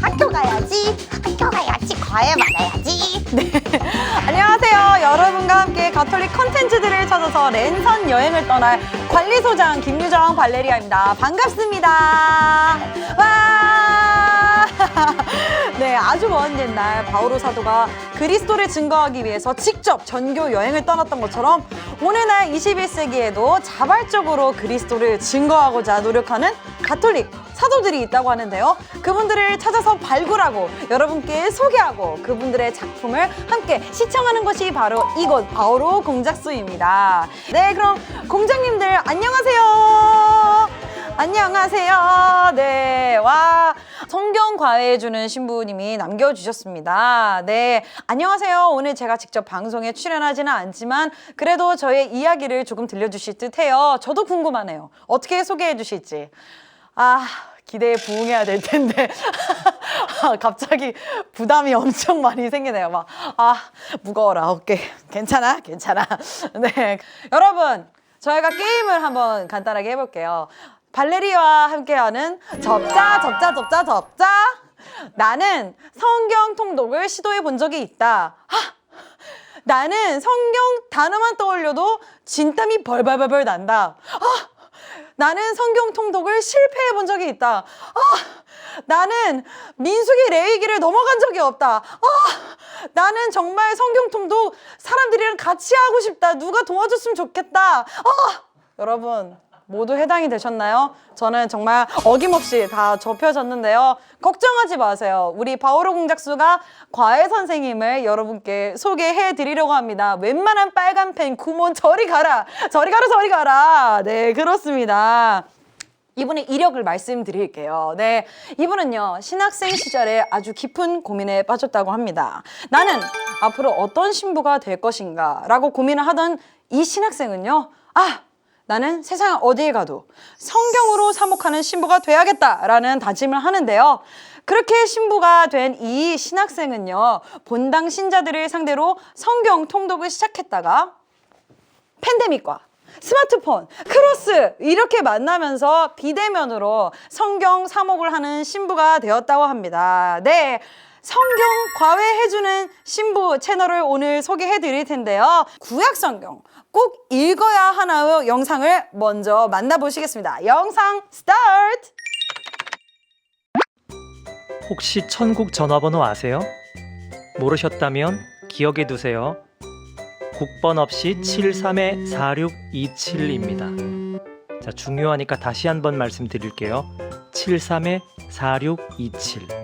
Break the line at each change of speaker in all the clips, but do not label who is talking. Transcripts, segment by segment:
학교 가야지, 과외 받아야지.
네, 안녕하세요. 여러분과 함께 가톨릭 컨텐츠들을 찾아서 랜선 여행을 떠날 관리소장 김유정 발레리아입니다. 반갑습니다. 와! 네, 아주 먼 옛날 바오로 사도가 그리스도를 증거하기 위해서 직접 전교 여행을 떠났던 것처럼 오늘날 21세기에도 자발적으로 그리스도를 증거하고자 노력하는 가톨릭 사도들이 있다고 하는데요. 그분들을 찾아서 발굴하고 여러분께 소개하고 그분들의 작품을 함께 시청하는 것이 바로 이곳 바오로 공작소입니다. 네, 그럼 공장님들 안녕하세요. 안녕하세요. 네, 와, 성경 과외해주는 신부님이 남겨주셨습니다. 네, 안녕하세요. 오늘 제가 직접 방송에 출연하지는 않지만 그래도 저의 이야기를 조금 들려주실 듯 해요. 저도 궁금하네요. 어떻게 소개해 주실지. 기대에 부응해야 될 텐데 갑자기 부담이 엄청 많이 생기네요. 막 무거워라 어깨. 괜찮아. 네, 여러분 저희가 게임을 한번 간단하게 해볼게요. 발레리와 함께하는 접자. 나는 성경 통독을 시도해 본 적이 있다. 나는 성경 단어만 떠올려도 진땀이 벌벌벌 난다. 나는 성경 통독을 실패해 본 적이 있다. 나는 민수기 레위기를 넘어간 적이 없다. 나는 정말 성경 통독 사람들이랑 같이 하고 싶다. 누가 도와줬으면 좋겠다. 여러분 모두 해당이 되셨나요? 저는 정말 어김없이 다 좁혀졌는데요. 걱정하지 마세요. 우리 바오로 공작소가 과외 선생님을 여러분께 소개해 드리려고 합니다. 웬만한 빨간 펜 구몬 저리 가라. 네, 그렇습니다. 이분의 이력을 말씀드릴게요. 네, 이분은요 신학생 시절에 아주 깊은 고민에 빠졌다고 합니다. 나는 앞으로 어떤 신부가 될 것인가 라고 고민을 하던 이 신학생은요, 나는 세상 어디에 가도 성경으로 사목하는 신부가 돼야겠다라는 다짐을 하는데요. 그렇게 신부가 된 이 신학생은요, 본당 신자들을 상대로 성경 통독을 시작했다가 팬데믹과 스마트폰, 크로스 이렇게 만나면서 비대면으로 성경 사목을 하는 신부가 되었다고 합니다. 네, 성경 과외해주는 신부 채널을 오늘 소개해 드릴 텐데요. 구약 성경 꼭 읽어야 하나요? 영상을 먼저 만나보시겠습니다. 영상 스타트!
혹시 천국 전화번호 아세요? 모르셨다면 기억해 두세요. 국번 없이 73-4627입니다. 자, 중요하니까 다시 한번 말씀드릴게요. 73-4627.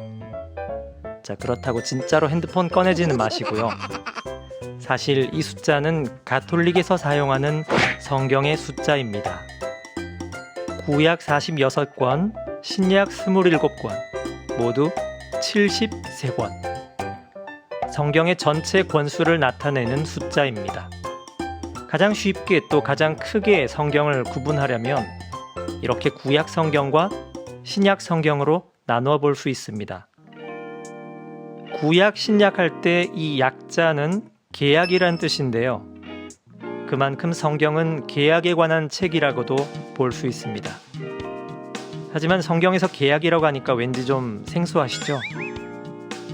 자, 그렇다고 진짜로 핸드폰 꺼내지는 마시고요. 사실 이 숫자는 가톨릭에서 사용하는 성경의 숫자입니다. 구약 46권, 신약 27권, 모두 73권. 성경의 전체 권수를 나타내는 숫자입니다. 가장 쉽게 또 가장 크게 성경을 구분하려면 이렇게 구약 성경과 신약 성경으로 나누어 볼 수 있습니다. 구약, 신약 할 때 이 약자는 계약이란 뜻인데요. 그만큼 성경은 계약에 관한 책이라고도 볼 수 있습니다. 하지만 성경에서 계약이라고 하니까 왠지 좀 생소하시죠?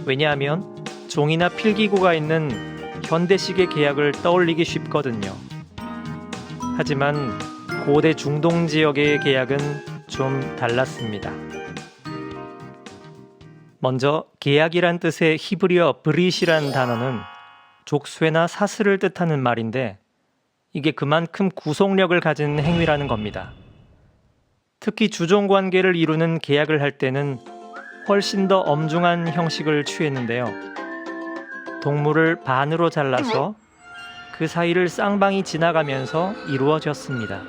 왜냐하면 종이나 필기구가 있는 현대식의 계약을 떠올리기 쉽거든요. 하지만 고대 중동 지역의 계약은 좀 달랐습니다. 먼저 계약이란 뜻의 히브리어 브릿이란 단어는 족쇄나 사슬을 뜻하는 말인데 이게 그만큼 구속력을 가진 행위라는 겁니다. 특히 주종관계를 이루는 계약을 할 때는 훨씬 더 엄중한 형식을 취했는데요. 동물을 반으로 잘라서 그 사이를 쌍방이 지나가면서 이루어졌습니다.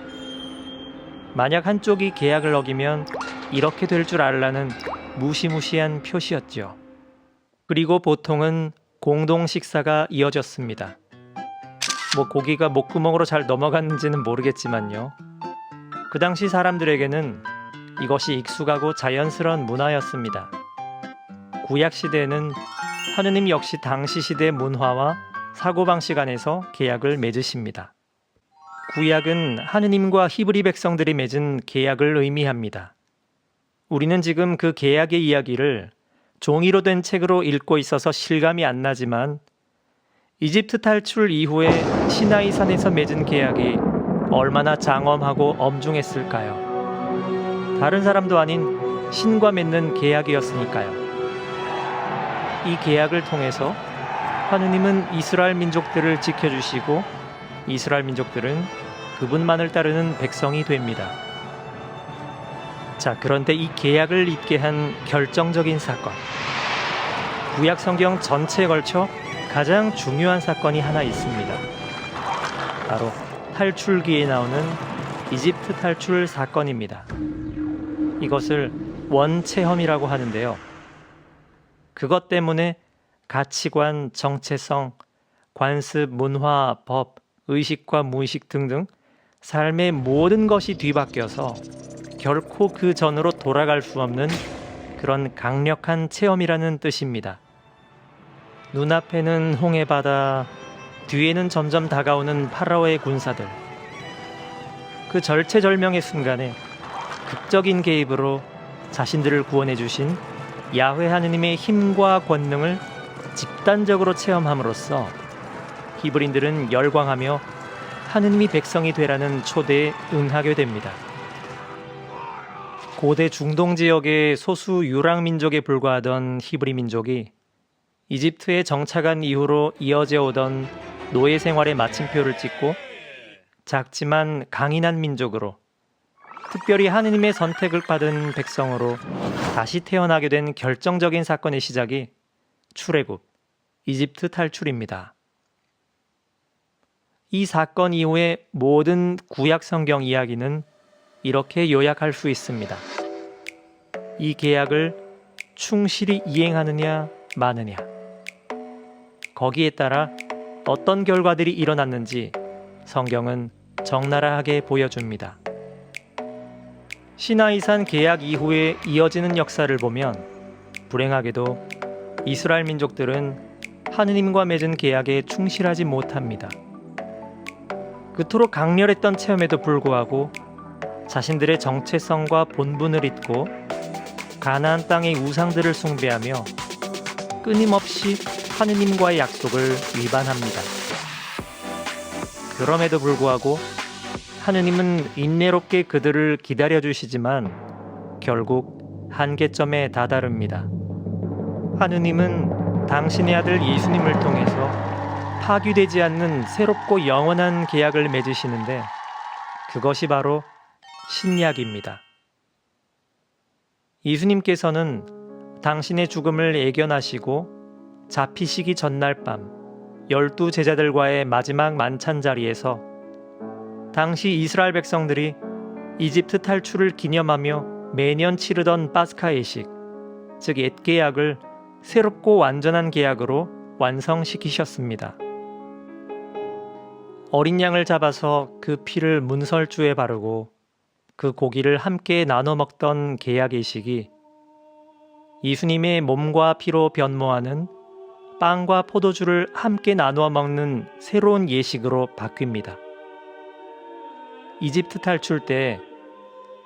만약 한쪽이 계약을 어기면 이렇게 될 줄 알라는 무시무시한 표시였죠. 그리고 보통은 공동 식사가 이어졌습니다. 고기가 목구멍으로 잘 넘어갔는지는 모르겠지만요. 그 당시 사람들에게는 이것이 익숙하고 자연스러운 문화였습니다. 구약 시대에는 하느님 역시 당시 시대 문화와 사고방식 안에서 계약을 맺으십니다. 구약은 하느님과 히브리 백성들이 맺은 계약을 의미합니다. 우리는 지금 그 계약의 이야기를 종이로 된 책으로 읽고 있어서 실감이 안 나지만 이집트 탈출 이후에 시나이 산에서 맺은 계약이 얼마나 장엄하고 엄중했을까요? 다른 사람도 아닌 신과 맺는 계약이었으니까요. 이 계약을 통해서 하느님은 이스라엘 민족들을 지켜주시고 이스라엘 민족들은 그분만을 따르는 백성이 됩니다. 자, 그런데 이 계약을 잇게 한 결정적인 사건. 구약 성경 전체에 걸쳐 가장 중요한 사건이 하나 있습니다. 바로 탈출기에 나오는 이집트 탈출 사건입니다. 이것을 원체험이라고 하는데요. 그것 때문에 가치관, 정체성, 관습, 문화, 법, 의식과 무의식 등등 삶의 모든 것이 뒤바뀌어서 결코 그 전으로 돌아갈 수 없는 그런 강력한 체험이라는 뜻입니다. 눈앞에는 홍해바다, 뒤에는 점점 다가오는 파라오의 군사들. 그 절체절명의 순간에 극적인 개입으로 자신들을 구원해 주신 야훼 하느님의 힘과 권능을 집단적으로 체험함으로써 히브리인들은 열광하며 하느님이 백성이 되라는 초대에 응하게 됩니다. 고대 중동 지역의 소수 유랑 민족에 불과하던 히브리 민족이 이집트에 정착한 이후로 이어져 오던 노예 생활의 마침표를 찍고 작지만 강인한 민족으로, 특별히 하느님의 선택을 받은 백성으로 다시 태어나게 된 결정적인 사건의 시작이 출애굽, 이집트 탈출입니다. 이 사건 이후의 모든 구약 성경 이야기는 이렇게 요약할 수 있습니다. 이 계약을 충실히 이행하느냐 마느냐, 거기에 따라 어떤 결과들이 일어났는지 성경은 적나라하게 보여줍니다. 시나이산 계약 이후에 이어지는 역사를 보면 불행하게도 이스라엘 민족들은 하느님과 맺은 계약에 충실하지 못합니다. 그토록 강렬했던 체험에도 불구하고 자신들의 정체성과 본분을 잊고 가나안 땅의 우상들을 숭배하며 끊임없이 하느님과의 약속을 위반합니다. 그럼에도 불구하고 하느님은 인내롭게 그들을 기다려주시지만 결국 한계점에 다다릅니다. 하느님은 당신의 아들 예수님을 통해서 파기되지 않는 새롭고 영원한 계약을 맺으시는데 그것이 바로 신약입니다. 예수님께서는 당신의 죽음을 예견하시고 잡히시기 전날 밤 12 제자들과의 마지막 만찬 자리에서 당시 이스라엘 백성들이 이집트 탈출을 기념하며 매년 치르던 파스카 예식, 즉 옛 계약을 새롭고 완전한 계약으로 완성시키셨습니다. 어린 양을 잡아서 그 피를 문설주에 바르고 그 고기를 함께 나눠 먹던 계약 예식이 예수님의 몸과 피로 변모하는 빵과 포도주를 함께 나누어 먹는 새로운 예식으로 바뀝니다. 이집트 탈출 때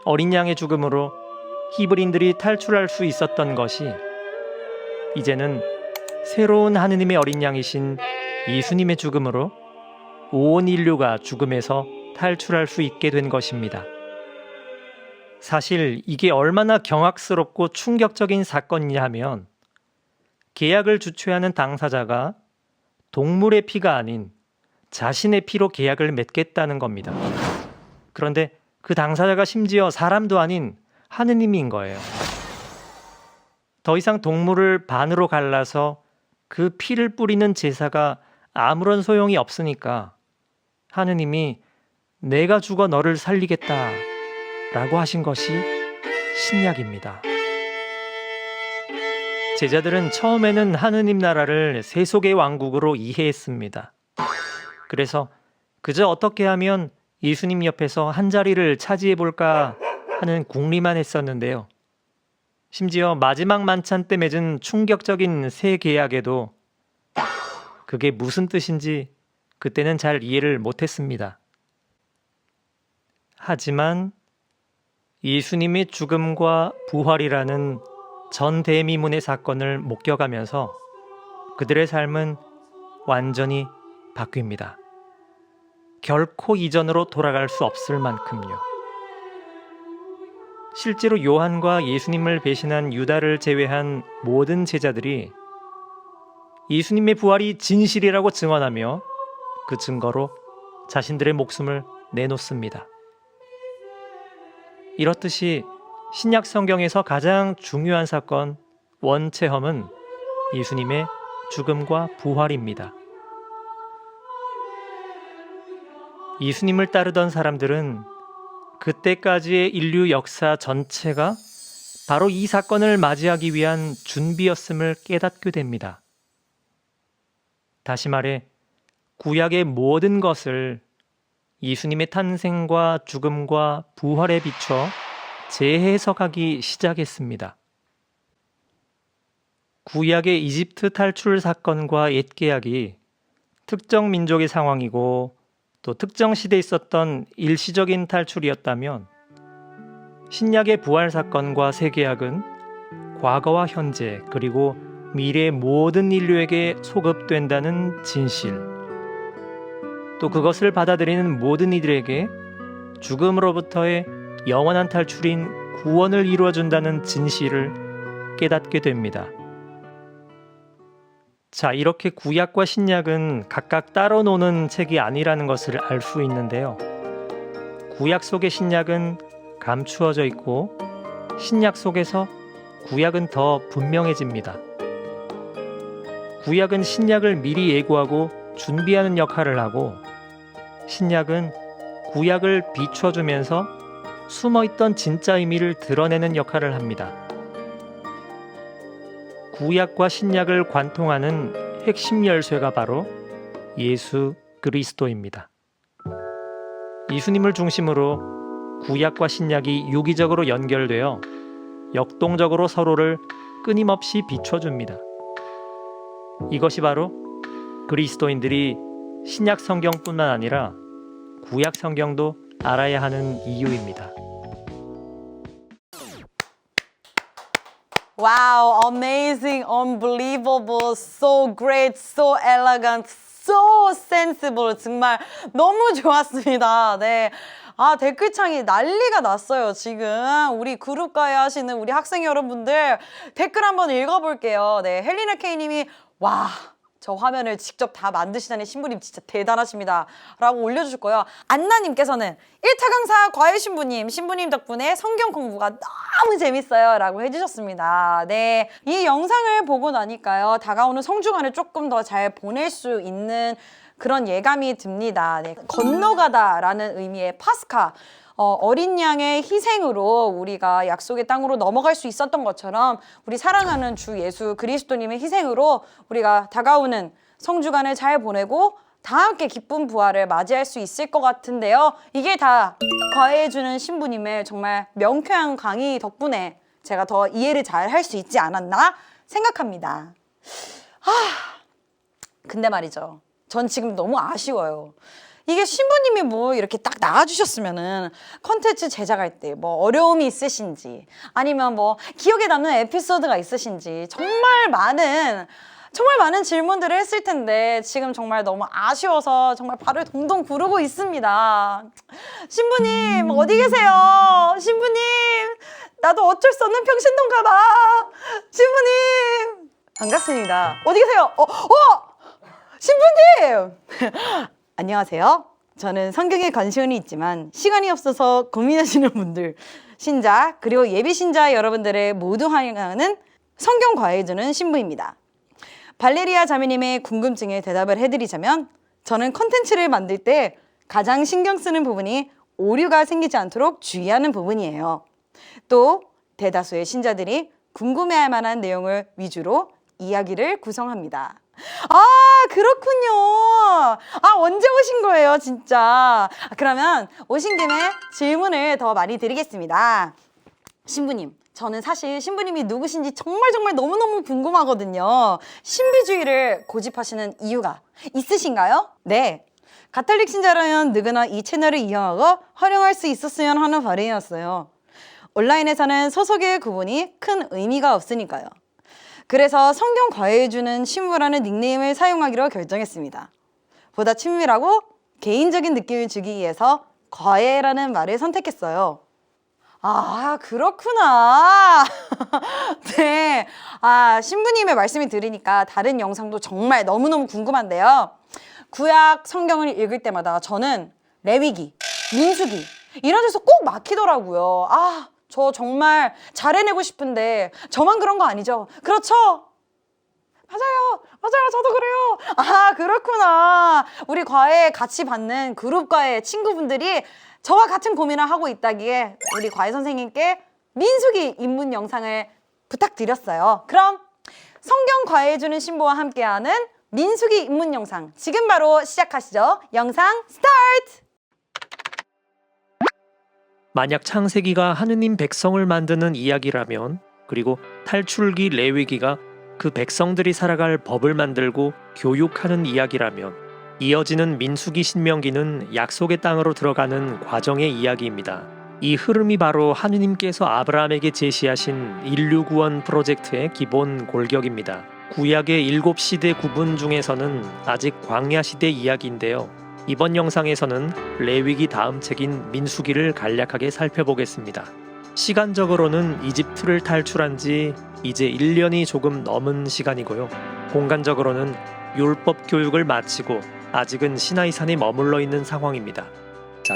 어린 양의 죽음으로 히브리인들이 탈출할 수 있었던 것이 이제는 새로운 하느님의 어린 양이신 예수님의 죽음으로 온 인류가 죽음에서 탈출할 수 있게 된 것입니다. 사실 이게 얼마나 경악스럽고 충격적인 사건이냐 하면 계약을 주최하는 당사자가 동물의 피가 아닌 자신의 피로 계약을 맺겠다는 겁니다. 그런데 그 당사자가 심지어 사람도 아닌 하느님인 거예요. 더 이상 동물을 반으로 갈라서 그 피를 뿌리는 제사가 아무런 소용이 없으니까 하느님이 내가 죽어 너를 살리겠다 라고 하신 것이 신약입니다. 제자들은 처음에는 하느님 나라를 세속의 왕국으로 이해했습니다. 그래서 그저 어떻게 하면 예수님 옆에서 한 자리를 차지해 볼까 하는 궁리만 했었는데요. 심지어 마지막 만찬 때 맺은 충격적인 새 계약에도 그게 무슨 뜻인지 그때는 잘 이해를 못했습니다. 하지만 예수님의 죽음과 부활이라는 전대미문의 사건을 목격하면서 그들의 삶은 완전히 바뀝니다. 결코 이전으로 돌아갈 수 없을 만큼요. 실제로 요한과 예수님을 배신한 유다를 제외한 모든 제자들이 예수님의 부활이 진실이라고 증언하며 그 증거로 자신들의 목숨을 내놓습니다. 이렇듯이 신약 성경에서 가장 중요한 사건, 원체험은 예수님의 죽음과 부활입니다. 예수님을 따르던 사람들은 그때까지의 인류 역사 전체가 바로 이 사건을 맞이하기 위한 준비였음을 깨닫게 됩니다. 다시 말해, 구약의 모든 것을 예수님의 탄생과 죽음과 부활에 비춰 재해석하기 시작했습니다. 구약의 이집트 탈출 사건과 옛 계약이 특정 민족의 상황이고 또 특정 시대에 있었던 일시적인 탈출이었다면 신약의 부활 사건과 새 계약은 과거와 현재 그리고 미래의 모든 인류에게 소급된다는 진실, 또 그것을 받아들이는 모든 이들에게 죽음으로부터의 영원한 탈출인 구원을 이루어준다는 진실을 깨닫게 됩니다. 자, 이렇게 구약과 신약은 각각 따로 노는 책이 아니라는 것을 알 수 있는데요. 구약 속의 신약은 감추어져 있고 신약 속에서 구약은 더 분명해집니다. 구약은 신약을 미리 예고하고 준비하는 역할을 하고 신약은 구약을 비춰주면서 숨어있던 진짜 의미를 드러내는 역할을 합니다. 구약과 신약을 관통하는 핵심 열쇠가 바로 예수 그리스도입니다. 예수님을 중심으로 구약과 신약이 유기적으로 연결되어 역동적으로 서로를 끊임없이 비춰줍니다. 이것이 바로 그리스도인들이 신약 성경뿐만 아니라 구약 성경도 알아야 하는 이유입니다.
Wow, amazing, unbelievable, so great, so elegant, so sensible. 정말 너무 좋았습니다. 네. 아, 댓글창이 난리가 났어요, 지금. 우리 그룹가에 하시는 우리 학생 여러분들 댓글 한번 읽어볼게요. 네. 헬리나 K님이, 와, 저 화면을 직접 다 만드시다니 신부님 진짜 대단하십니다 라고 올려주셨고요. 안나님께서는 1타 강사 과외 신부님 덕분에 성경 공부가 너무 재밌어요 라고 해주셨습니다. 네, 이 영상을 보고 나니까요, 다가오는 성주간을 조금 더 잘 보낼 수 있는 그런 예감이 듭니다. 네, 건너가다 라는 의미의 파스카, 어린 양의 희생으로 우리가 약속의 땅으로 넘어갈 수 있었던 것처럼 우리 사랑하는 주 예수 그리스도님의 희생으로 우리가 다가오는 성주간을 잘 보내고 다 함께 기쁜 부활을 맞이할 수 있을 것 같은데요. 이게 다 과외해주는 신부님의 정말 명쾌한 강의 덕분에 제가 더 이해를 잘 할 수 있지 않았나 생각합니다. 근데 말이죠, 전 지금 너무 아쉬워요. 이게 신부님이 뭐 이렇게 딱 나와주셨으면은 컨텐츠 제작할 때 뭐 어려움이 있으신지 아니면 뭐 기억에 남는 에피소드가 있으신지 정말 많은 질문들을 했을 텐데 지금 정말 너무 아쉬워서 정말 발을 동동 구르고 있습니다. 신부님 어디 계세요? 신부님, 나도 어쩔 수 없는 평신도인가 봐. 신부님 반갑습니다. 어디 계세요? 신부님! 안녕하세요. 저는 성경에 관심이 있지만 시간이 없어서 고민하시는 분들, 신자 그리고 예비 신자 여러분들의 모두 환영하는 성경 과외해주는 신부입니다. 발레리아 자매님의 궁금증에 대답을 해드리자면, 저는 컨텐츠를 만들 때 가장 신경 쓰는 부분이 오류가 생기지 않도록 주의하는 부분이에요. 또 대다수의 신자들이 궁금해할 만한 내용을 위주로 이야기를 구성합니다. 아, 그렇군요. 언제 오신 거예요, 진짜? 그러면 오신 김에 질문을 더 많이 드리겠습니다. 신부님, 저는 사실 신부님이 누구신지 정말 너무너무 궁금하거든요. 신비주의를 고집하시는 이유가 있으신가요? 네. 가톨릭 신자라면 누구나 이 채널을 이용하고 활용할 수 있었으면 하는 바람이었어요. 온라인에서는 소속의 구분이 큰 의미가 없으니까요. 그래서 성경 과외해주는 신부라는 닉네임을 사용하기로 결정했습니다. 보다 친밀하고 개인적인 느낌을 주기 위해서 과외라는 말을 선택했어요. 아, 그렇구나. 네. 신부님의 말씀을 들으니까 다른 영상도 정말 너무너무 궁금한데요. 구약 성경을 읽을 때마다 저는 레위기, 민수기 이런 데서 꼭 막히더라고요. 저 정말 잘해내고 싶은데 저만 그런 거 아니죠? 그렇죠? 맞아요. 저도 그래요. 그렇구나. 우리 과외 같이 받는 그룹 과외 친구분들이 저와 같은 고민을 하고 있다기에 우리 과외 선생님께 민수기 입문 영상을 부탁드렸어요. 그럼 성경 과외해주는 신부와 함께하는 민수기 입문 영상 지금 바로 시작하시죠. 영상 스타트!
만약 창세기가 하느님 백성을 만드는 이야기라면, 그리고 탈출기 레위기가 그 백성들이 살아갈 법을 만들고 교육하는 이야기라면, 이어지는 민수기 신명기는 약속의 땅으로 들어가는 과정의 이야기입니다. 이 흐름이 바로 하느님께서 아브라함에게 제시하신 인류 구원 프로젝트의 기본 골격입니다. 구약의 7시대 구분 중에서는 아직 광야 시대 이야기인데요. 이번 영상에서는 레위기 다음 책인 민수기를 간략하게 살펴보겠습니다. 시간적으로는 이집트를 탈출한 지 이제 1년이 조금 넘은 시간이고요. 공간적으로는 율법 교육을 마치고 아직은 시나이산에 머물러 있는 상황입니다.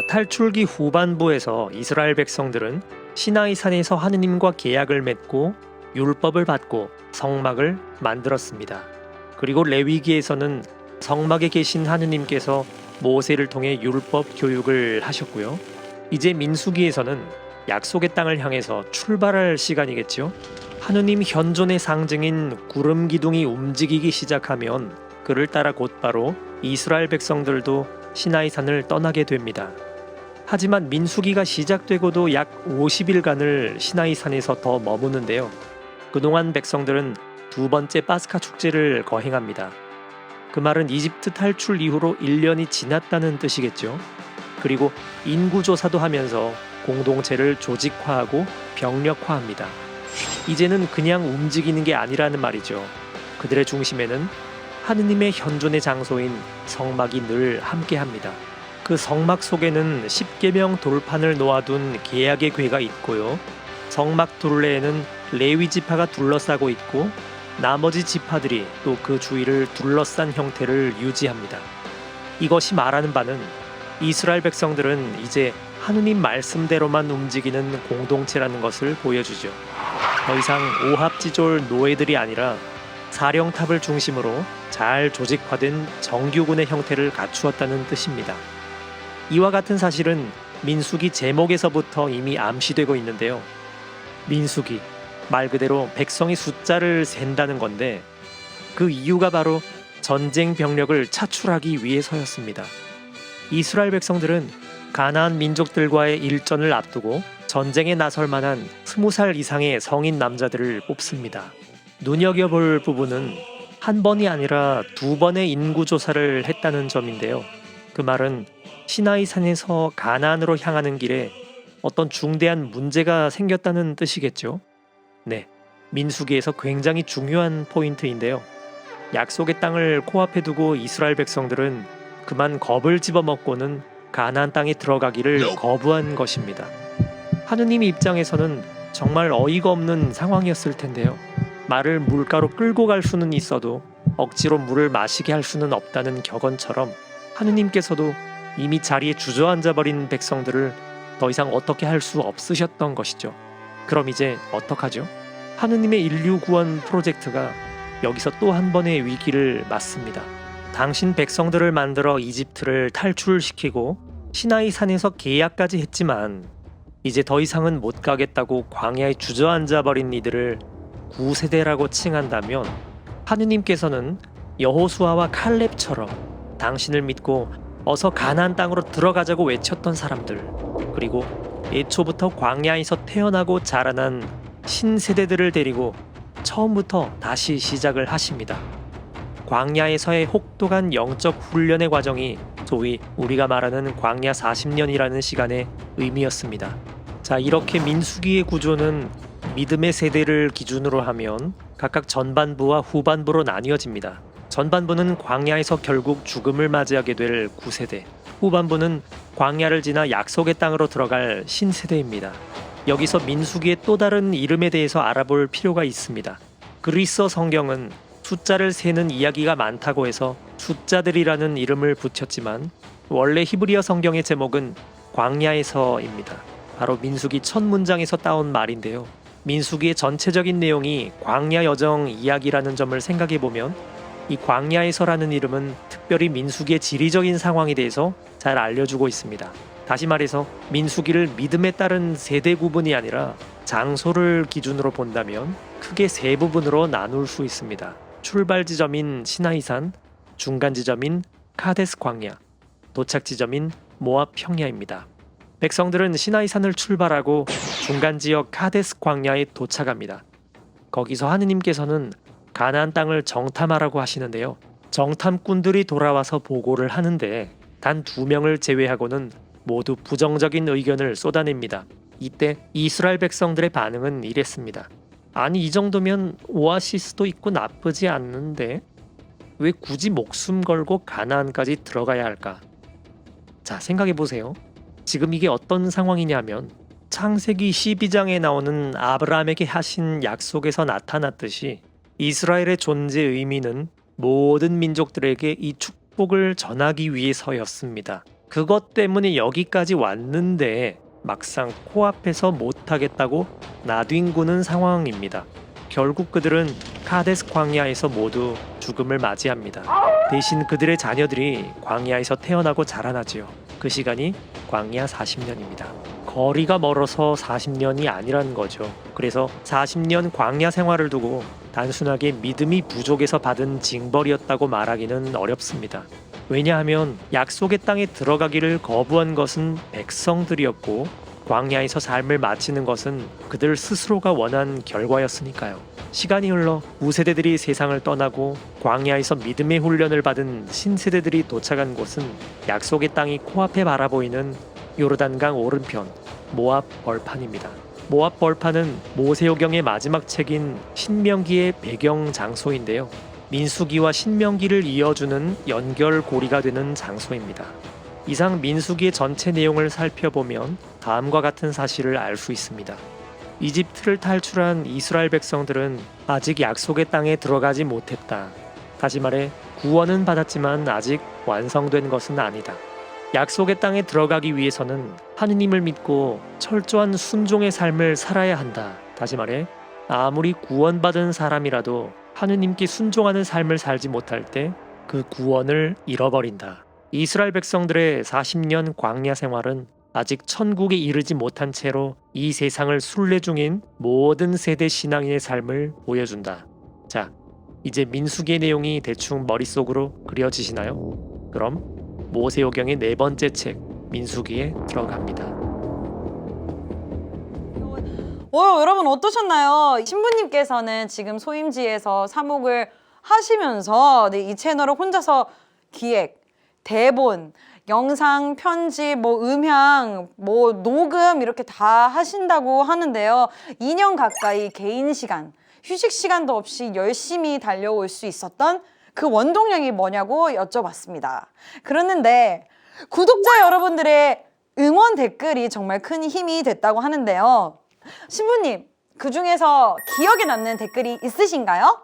탈출기 후반부에서 이스라엘 백성들은 시나이산에서 하느님과 계약을 맺고 율법을 받고 성막을 만들었습니다. 그리고 레위기에서는 성막에 계신 하느님께서 모세를 통해 율법 교육을 하셨고요. 이제 민수기에서는 약속의 땅을 향해서 출발할 시간이겠죠. 하느님 현존의 상징인 구름 기둥이 움직이기 시작하면 그를 따라 곧바로 이스라엘 백성들도 시나이산을 떠나게 됩니다. 하지만 민수기가 시작되고도 약 50일간을 시나이산에서 더 머무는데요. 그동안 백성들은 두 번째 파스카 축제를 거행합니다. 그 말은 이집트 탈출 이후로 1년이 지났다는 뜻이겠죠. 그리고 인구조사도 하면서 공동체를 조직화하고 병력화합니다. 이제는 그냥 움직이는 게 아니라는 말이죠. 그들의 중심에는 하느님의 현존의 장소인 성막이 늘 함께합니다. 그 성막 속에는 십계명 돌판을 놓아둔 계약의 궤가 있고요. 성막 둘레에는 레위 지파가 둘러싸고 있고 나머지 지파들이 또 그 주위를 둘러싼 형태를 유지합니다. 이것이 말하는 바는 이스라엘 백성들은 이제 하느님 말씀대로만 움직이는 공동체라는 것을 보여주죠. 더 이상 오합지졸 노예들이 아니라 사령탑을 중심으로 잘 조직화된 정규군의 형태를 갖추었다는 뜻입니다. 이와 같은 사실은 민수기 제목에서부터 이미 암시되고 있는데요. 민수기, 말 그대로 백성의 숫자를 센다는 건데 그 이유가 바로 전쟁 병력을 차출하기 위해서였습니다. 이스라엘 백성들은 가나안 민족들과의 일전을 앞두고 전쟁에 나설 만한 20살 이상의 성인 남자들을 뽑습니다. 눈여겨볼 부분은 한 번이 아니라 두 번의 인구조사를 했다는 점인데요. 그 말은 시나이산에서 가나안으로 향하는 길에 어떤 중대한 문제가 생겼다는 뜻이겠죠. 네, 민수기에서 굉장히 중요한 포인트인데요. 약속의 땅을 코앞에 두고 이스라엘 백성들은 그만 겁을 집어먹고는 가나안 땅에 들어가기를 거부한 것입니다. 하느님 입장에서는 정말 어이가 없는 상황이었을 텐데요. 말을 물가로 끌고 갈 수는 있어도 억지로 물을 마시게 할 수는 없다는 격언처럼 하느님께서도 이미 자리에 주저앉아버린 백성들을 더 이상 어떻게 할 수 없으셨던 것이죠. 그럼 이제 어떡하죠? 하느님의 인류 구원 프로젝트가 여기서 또 한 번의 위기를 맞습니다. 당신 백성들을 만들어 이집트를 탈출시키고 시나이 산에서 계약까지 했지만 이제 더 이상은 못 가겠다고 광야에 주저앉아버린 이들을 구세대라고 칭한다면 하느님께서는 여호수아와 칼렙처럼 당신을 믿고 어서 가나안 땅으로 들어가자고 외쳤던 사람들, 그리고 애초부터 광야에서 태어나고 자라난 신세대들을 데리고 처음부터 다시 시작을 하십니다. 광야에서의 혹독한 영적 훈련의 과정이 소위 우리가 말하는 광야 40년이라는 시간의 의미였습니다. 자, 이렇게 민수기의 구조는 믿음의 세대를 기준으로 하면 각각 전반부와 후반부로 나뉘어집니다. 전반부는 광야에서 결국 죽음을 맞이하게 될 9세대, 후반부는 광야를 지나 약속의 땅으로 들어갈 신세대입니다. 여기서 민수기의 또 다른 이름에 대해서 알아볼 필요가 있습니다. 그리스어 성경은 숫자를 세는 이야기가 많다고 해서 숫자들이라는 이름을 붙였지만 원래 히브리어 성경의 제목은 광야에서입니다. 바로 민수기 첫 문장에서 따온 말인데요. 민수기의 전체적인 내용이 광야 여정 이야기라는 점을 생각해 보면 이 광야에서라는 이름은 특별히 민수기의 지리적인 상황에 대해서 잘 알려주고 있습니다. 다시 말해서 민수기를 믿음에 따른 세대 구분이 아니라 장소를 기준으로 본다면 크게 세 부분으로 나눌 수 있습니다. 출발 지점인 시나이산, 중간 지점인 카데스 광야, 도착 지점인 모압 평야입니다. 백성들은 시나이산을 출발하고 중간 지역 카데스 광야에 도착합니다. 거기서 하느님께서는 가나안 땅을 정탐하라고 하시는데요. 정탐꾼들이 돌아와서 보고를 하는데 단 2명을 제외하고는 모두 부정적인 의견을 쏟아냅니다. 이때 이스라엘 백성들의 반응은 이랬습니다. 아니, 이 정도면 오아시스도 있고 나쁘지 않는데 왜 굳이 목숨 걸고 가나안까지 들어가야 할까? 자, 생각해 보세요. 지금 이게 어떤 상황이냐면 창세기 12장에 나오는 아브라함에게 하신 약속에서 나타났듯이 이스라엘의 존재 의미는 모든 민족들에게 이 축복을 전하기 위해서였습니다. 그것 때문에 여기까지 왔는데 막상 코앞에서 못하겠다고 나뒹구는 상황입니다. 결국 그들은 카데스 광야에서 모두 죽음을 맞이합니다. 대신 그들의 자녀들이 광야에서 태어나고 자라나지요. 그 시간이 광야 40년입니다. 거리가 멀어서 40년이 아니라는 거죠. 그래서 40년 광야 생활을 두고 단순하게 믿음이 부족해서 받은 징벌이었다고 말하기는 어렵습니다. 왜냐하면 약속의 땅에 들어가기를 거부한 것은 백성들이었고 광야에서 삶을 마치는 것은 그들 스스로가 원한 결과였으니까요. 시간이 흘러 우세대들이 세상을 떠나고 광야에서 믿음의 훈련을 받은 신세대들이 도착한 곳은 약속의 땅이 코앞에 바라보이는 요르단강 오른편 모압 벌판입니다. 모압 벌판은 모세오경의 마지막 책인 신명기의 배경 장소인데요. 민수기와 신명기를 이어주는 연결고리가 되는 장소입니다. 이상 민수기의 전체 내용을 살펴보면 다음과 같은 사실을 알 수 있습니다. 이집트를 탈출한 이스라엘 백성들은 아직 약속의 땅에 들어가지 못했다. 다시 말해 구원은 받았지만 아직 완성된 것은 아니다. 약속의 땅에 들어가기 위해서는 하느님을 믿고 철저한 순종의 삶을 살아야 한다. 다시 말해 아무리 구원받은 사람이라도 하느님께 순종하는 삶을 살지 못할 때 그 구원을 잃어버린다. 이스라엘 백성들의 40년 광야 생활은 아직 천국에 이르지 못한 채로 이 세상을 순례 중인 모든 세대 신앙인의 삶을 보여준다. 자, 이제 민수기의 내용이 대충 머릿속으로 그려지시나요? 그럼 모세오경의 4번째 책 민수기에 들어갑니다.
여러분 어떠셨나요? 신부님께서는 지금 소임지에서 사목을 하시면서 이 채널을 혼자서 기획, 대본, 영상, 편집, 음향, 녹음 이렇게 다 하신다고 하는데요. 2년 가까이 개인 시간, 휴식 시간도 없이 열심히 달려올 수 있었던 그 원동력이 뭐냐고 여쭤봤습니다. 그랬는데 구독자 여러분들의 응원 댓글이 정말 큰 힘이 됐다고 하는데요. 신부님, 그 중에서 기억에 남는 댓글이 있으신가요?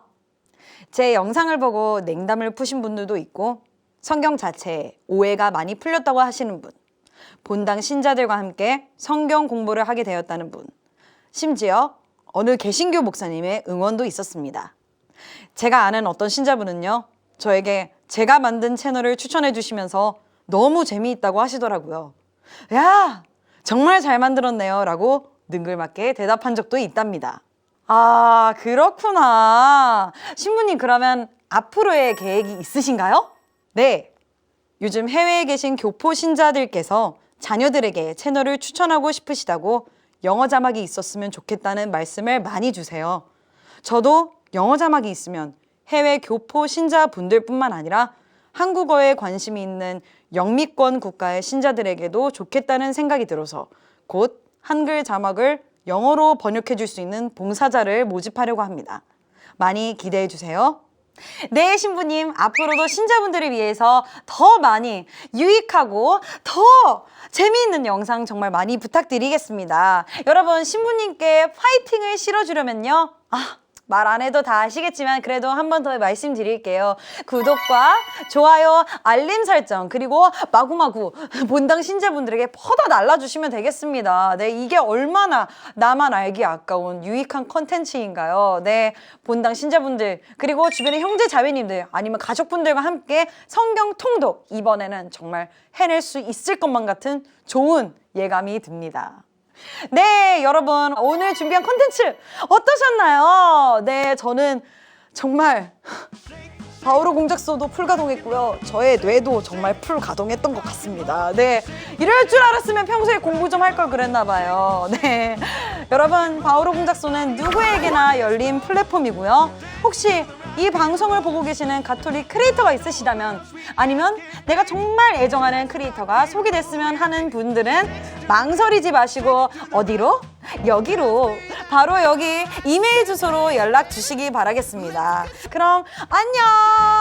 제 영상을 보고 냉담을 푸신 분들도 있고 성경 자체에 오해가 많이 풀렸다고 하시는 분, 본당 신자들과 함께 성경 공부를 하게 되었다는 분, 심지어 어느 개신교 목사님의 응원도 있었습니다. 제가 아는 어떤 신자분은요, 저에게 제가 만든 채널을 추천해 주시면서 너무 재미있다고 하시더라고요. 야, 정말 잘 만들었네요 라고 능글맞게 대답한 적도 있답니다. 아, 그렇구나. 신부님, 그러면 앞으로의 계획이 있으신가요? 네, 요즘 해외에 계신 교포 신자들께서 자녀들에게 채널을 추천하고 싶으시다고 영어 자막이 있었으면 좋겠다는 말씀을 많이 주세요. 저도 영어 자막이 있으면 해외 교포 신자분들뿐만 아니라 한국어에 관심이 있는 영미권 국가의 신자들에게도 좋겠다는 생각이 들어서 곧 한글 자막을 영어로 번역해 줄 수 있는 봉사자를 모집하려고 합니다. 많이 기대해 주세요. 네, 신부님, 앞으로도 신자분들을 위해서 더 많이 유익하고 더 재미있는 영상 정말 많이 부탁드리겠습니다. 여러분, 신부님께 파이팅을 실어주려면요. 말 안 해도 다 아시겠지만 그래도 한 번 더 말씀드릴게요. 구독과 좋아요, 알림 설정, 그리고 마구마구 본당 신자분들에게 퍼다 날라주시면 되겠습니다. 네, 이게 얼마나 나만 알기 아까운 유익한 컨텐츠인가요? 네, 본당 신자분들, 그리고 주변의 형제 자매님들, 아니면 가족분들과 함께 성경 통독, 이번에는 정말 해낼 수 있을 것만 같은 좋은 예감이 듭니다. 네, 여러분, 오늘 준비한 콘텐츠 어떠셨나요? 네, 저는 정말 바오로 공작소도 풀가동했고요. 저의 뇌도 정말 풀가동했던 것 같습니다. 네, 이럴 줄 알았으면 평소에 공부 좀 할 걸 그랬나 봐요. 네, 여러분, 바오로 공작소는 누구에게나 열린 플랫폼이고요. 혹시 이 방송을 보고 계시는 가톨릭 크리에이터가 있으시다면, 아니면 내가 정말 애정하는 크리에이터가 소개됐으면 하는 분들은 망설이지 마시고 어디로? 여기로, 바로 여기 이메일 주소로 연락 주시기 바라겠습니다. 그럼 안녕!